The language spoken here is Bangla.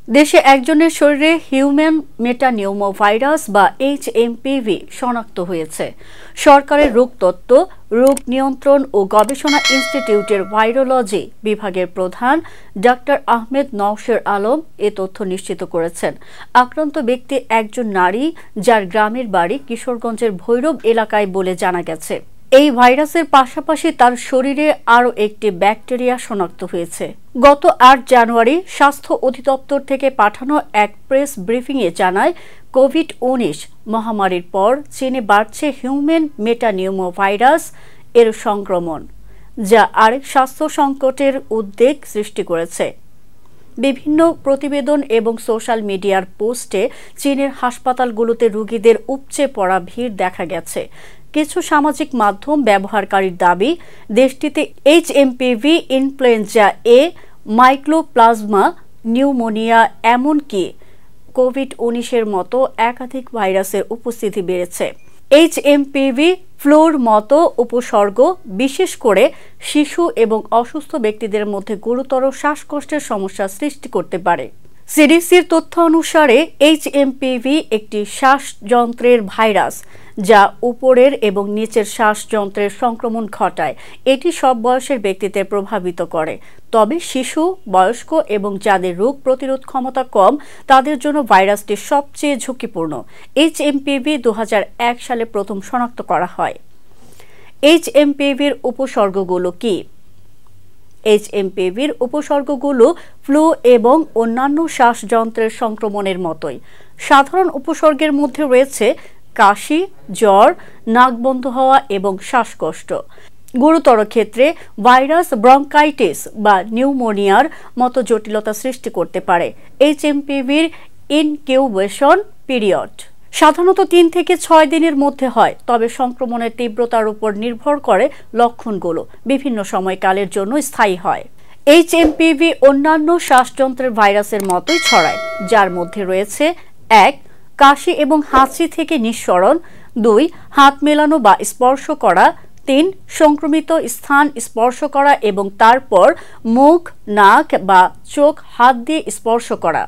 দেশে একজনের শরীরে হিউম্যান মেটানিউমোভাইরাস বা HMPV শনাক্ত হয়েছে। সরকারের রোগতত্ত্ব, রোগ নিয়ন্ত্রণ ও গবেষণা ইনস্টিটিউটের ভাইরোলজি বিভাগের প্রধান ডাক্তার আহমেদ নওশের আলম এ তথ্য নিশ্চিত করেছেন। আক্রান্ত ব্যক্তি একজন নারী, যার গ্রামের বাড়ি কিশোরগঞ্জের ভৈরব এলাকায় বলে জানা গেছে। এই ভাইরাসের পাশাপাশি তার শরীরে আরও একটি ব্যাকটেরিয়া শনাক্ত হয়েছে। গত ৮ জানুয়ারি স্বাস্থ্য অধিদপ্তর থেকে পাঠানো এক প্রেস ব্রিফিংয়ে জানায়, কোভিড-19 মহামারীর পর চীনে বাড়ছে হিউম্যান মেটানিউমোভাইরাস এর সংক্রমণ, যা আরেক স্বাস্থ্য সংকটের উদ্বেগ সৃষ্টি করেছে। বিভিন্ন প্রতিবেদন এবং সোশ্যাল মিডিয়ার পোস্টে চীনের হাসপাতালগুলোতে রোগীদের উপচে পড়া ভিড় দেখা গেছে। কিছু সামাজিক মাধ্যম ব্যবহারকারীর দাবি, দেশটিতে HMPV, ইনফ্লুয়েঞ্জা এ, মাইক্রোপ্লাজমা, নিউমোনিয়া, এমনকি কোভিড-19 মতো একাধিক ভাইরাসের উপস্থিতি বেড়েছে। HMPV ফ্লুর মতো উপসর্গ বিশেষ করে শিশু এবং অসুস্থ ব্যক্তিদের মধ্যে গুরুতর শ্বাসকষ্টের সমস্যা সৃষ্টি করতে পারে। সিডিসির তথ্য অনুসারে HMPV একটি শ্বাসযন্ত্রের ভাইরাস, যা উপরের এবং নিচের শ্বাসযন্ত্রের সংক্রমণ ঘটায়। এটি সব বয়সের ব্যক্তিদের প্রভাবিত করে, তবে শিশু, বয়স্ক এবং যাদের রোগ প্রতিরোধ ক্ষমতা কম তাদের জন্য ভাইরাসটি সবচেয়ে ঝুঁকিপূর্ণ। HMPV 2001 সালে প্রথম শনাক্ত করা হয়। HMPVর উপসর্গগুলো কি? HMPVর উপসর্গগুলো ফ্লু এবং অন্যান্য শ্বাসযন্ত্রের সংক্রমণের মতোই। সাধারণ উপসর্গের মধ্যে রয়েছে কাশি, জ্বর, নাক বন্ধ হওয়া এবং শ্বাসকষ্ট। গুরুতর ক্ষেত্রে ভাইরাস ব্রঙ্কাইটিস বা নিউমোনিয়ার মতো জটিলতা সৃষ্টি করতে পারে। HMPVর ইনকিউবেশন পিরিয়ড সাধারণত 3 থেকে 6 দিনের মধ্যে হয়, তবে সংক্রমণের তীব্রতার উপর নির্ভর করে লক্ষণগুলো বিভিন্ন সময়কালের জন্য স্থায়ী হয়। HMPV অন্যান্য শ্বাসযন্ত্রের ভাইরাসের মতোই ছড়ায়, যার মধ্যে রয়েছে 1. কাশি এবং হাঁচি থেকে নিঃসরণ, 2. হাত মেলানো বা স্পর্শ করা, 3. সংক্রমিত স্থান স্পর্শ করা এবং তারপর মুখ, নাক বা চোখ হাত দিয়ে স্পর্শ করা।